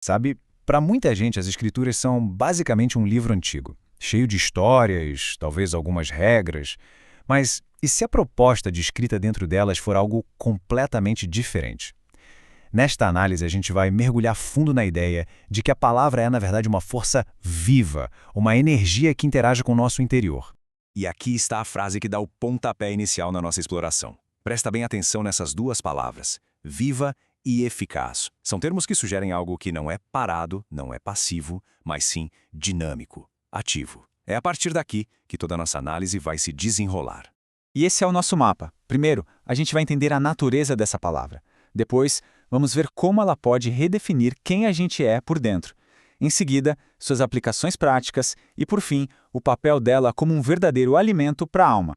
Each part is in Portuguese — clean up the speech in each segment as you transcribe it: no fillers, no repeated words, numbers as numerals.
Sabe, para muita gente as escrituras são basicamente um livro antigo, cheio de histórias, talvez algumas regras, mas e se a proposta de escrita dentro delas for algo completamente diferente? Nesta análise, a gente vai mergulhar fundo na ideia de que a palavra é, na verdade, uma força viva, uma energia que interage com o nosso interior. E aqui está a frase que dá o pontapé inicial na nossa exploração. Presta bem atenção nessas duas palavras, viva e eficaz. São termos que sugerem algo que não é parado, não é passivo, mas sim dinâmico, ativo. É a partir daqui que toda a nossa análise vai se desenrolar. E esse é o nosso mapa. Primeiro, a gente vai entender a natureza dessa palavra. Depois, vamos ver como ela pode redefinir quem a gente é por dentro. Em seguida, suas aplicações práticas e, por fim, o papel dela como um verdadeiro alimento para a alma.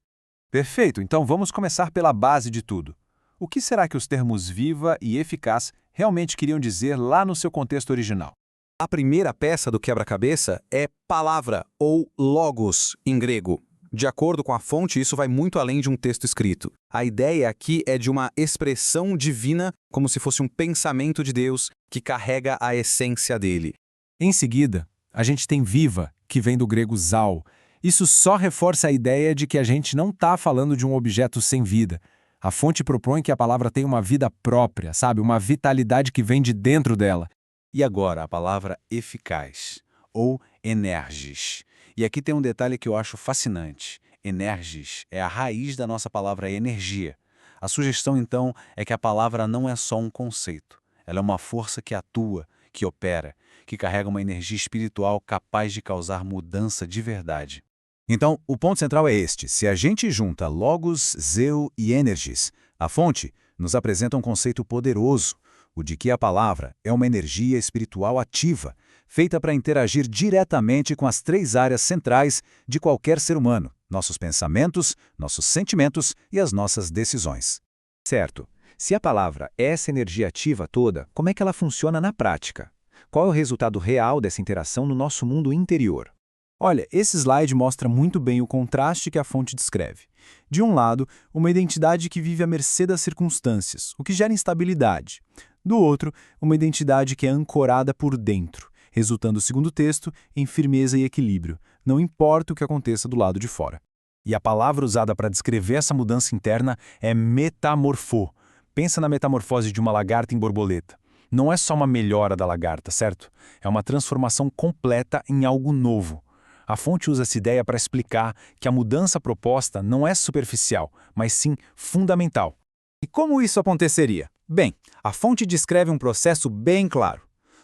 Perfeito, então vamos começar pela base de tudo. O que será que os termos viva e eficaz realmente queriam dizer lá no seu contexto original? A primeira peça do quebra-cabeça é palavra, ou logos, em grego. De acordo com a fonte, isso vai muito além de um texto escrito. A ideia aqui é de uma expressão divina, como se fosse um pensamento de Deus que carrega a essência dele. Em seguida, a gente tem viva, que vem do grego zal. Isso só reforça a ideia de que a gente não está falando de um objeto sem vida. A fonte propõe que a palavra tem uma vida própria, sabe? Uma vitalidade que vem de dentro dela. E agora a palavra eficaz, ou energis. E aqui tem um detalhe que eu acho fascinante. Energis é a raiz da nossa palavra energia. A sugestão, então, é que a palavra não é só um conceito. Ela é uma força que atua, que opera, que carrega uma energia espiritual capaz de causar mudança de verdade. Então, o ponto central é este. Se a gente junta logos, zeu e energies, a fonte nos apresenta um conceito poderoso, o de que a palavra é uma energia espiritual ativa, feita para interagir diretamente com as três áreas centrais de qualquer ser humano, nossos pensamentos, nossos sentimentos e as nossas decisões. Certo. Se a palavra é essa energia ativa toda, como é que ela funciona na prática? Qual é o resultado real dessa interação no nosso mundo interior? Olha, esse slide mostra muito bem o contraste que a fonte descreve. De um lado, uma identidade que vive à mercê das circunstâncias, o que gera instabilidade. Do outro, uma identidade que é ancorada por dentro, resultando, segundo o texto, em firmeza e equilíbrio, não importa o que aconteça do lado de fora. E a palavra usada para descrever essa mudança interna é metamorfô. Pensa na metamorfose de uma lagarta em borboleta. Não é só uma melhora da lagarta, certo? É uma transformação completa em algo novo. A fonte usa essa ideia para explicar que a mudança proposta não é superficial, mas sim fundamental. E como isso aconteceria? Bem, a fonte descreve um processo bem claro.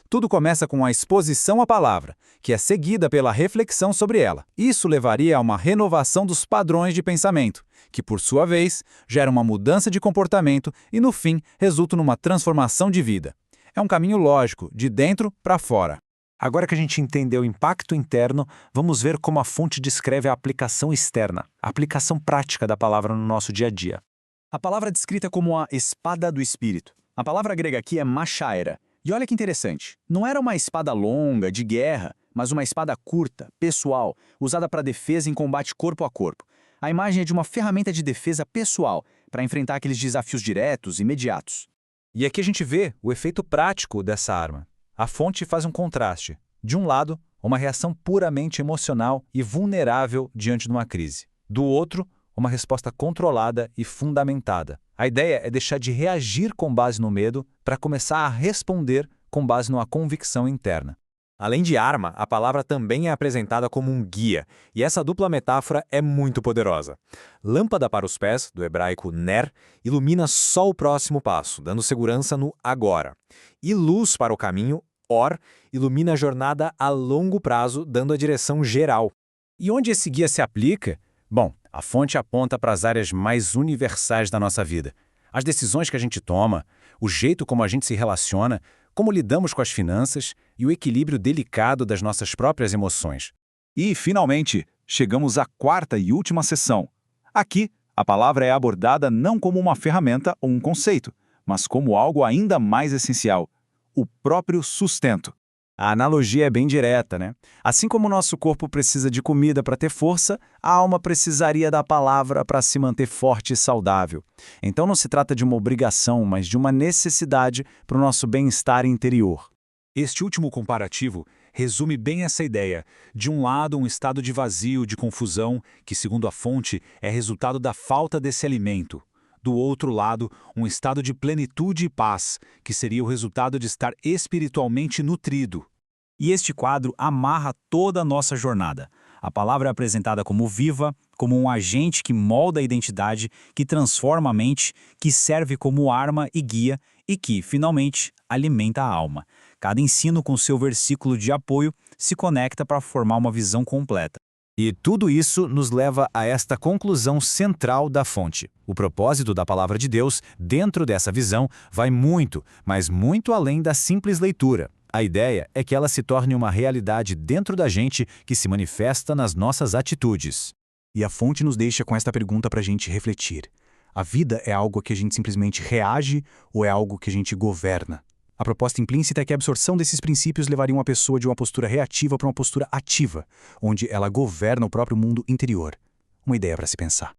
Tudo começa com a exposição à palavra, que é seguida pela reflexão sobre ela. Isso levaria a uma renovação dos padrões de pensamento, que, por sua vez, gera uma mudança de comportamento e, no fim, resulta numa transformação de vida. É um caminho lógico, de dentro para fora. Agora que a gente entendeu o impacto interno, vamos ver como a fonte descreve a aplicação externa, a aplicação prática da palavra no nosso dia a dia. A palavra é descrita como a espada do espírito. A palavra grega aqui é machaira. E olha que interessante, não era uma espada longa, de guerra, mas uma espada curta, pessoal, usada para defesa em combate corpo a corpo. A imagem é de uma ferramenta de defesa pessoal, para enfrentar aqueles desafios diretos, imediatos. E aqui a gente vê o efeito prático dessa arma. A fonte faz um contraste. De um lado, uma reação puramente emocional e vulnerável diante de uma crise. Do outro, uma resposta controlada e fundamentada. A ideia é deixar de reagir com base no medo para começar a responder com base numa convicção interna. Além de arma, a palavra também é apresentada como um guia, e essa dupla metáfora é muito poderosa. Lâmpada para os pés, do hebraico ner, ilumina só o próximo passo, dando segurança no agora. E luz para o caminho, or, ilumina a jornada a longo prazo, dando a direção geral. E onde esse guia se aplica? Bom, a fonte aponta para as áreas mais universais da nossa vida. As decisões que a gente toma, o jeito como a gente se relaciona, como lidamos com as finanças e o equilíbrio delicado das nossas próprias emoções. E, finalmente, chegamos à quarta e última seção. Aqui, a palavra é abordada não como uma ferramenta ou um conceito, mas como algo ainda mais essencial: o próprio sustento. A analogia é bem direta, né? Assim como o nosso corpo precisa de comida para ter força, a alma precisaria da palavra para se manter forte e saudável. Então não se trata de uma obrigação, mas de uma necessidade para o nosso bem-estar interior. Este último comparativo resume bem essa ideia. De um lado, um estado de vazio, de confusão, que, segundo a fonte, é resultado da falta desse alimento. Do outro lado, um estado de plenitude e paz, que seria o resultado de estar espiritualmente nutrido. E este quadro amarra toda a nossa jornada. A palavra é apresentada como viva, como um agente que molda a identidade, que transforma a mente, que serve como arma e guia e que, finalmente, alimenta a alma. Cada ensino com seu versículo de apoio se conecta para formar uma visão completa. E tudo isso nos leva a esta conclusão central da fonte. O propósito da palavra de Deus, dentro dessa visão, vai muito, mas muito além da simples leitura. A ideia é que ela se torne uma realidade dentro da gente que se manifesta nas nossas atitudes. E a fonte nos deixa com esta pergunta para a gente refletir. A vida é algo que a gente simplesmente reage ou é algo que a gente governa? A proposta implícita é que a absorção desses princípios levaria uma pessoa de uma postura reativa para uma postura ativa, onde ela governa o próprio mundo interior. Uma ideia para se pensar.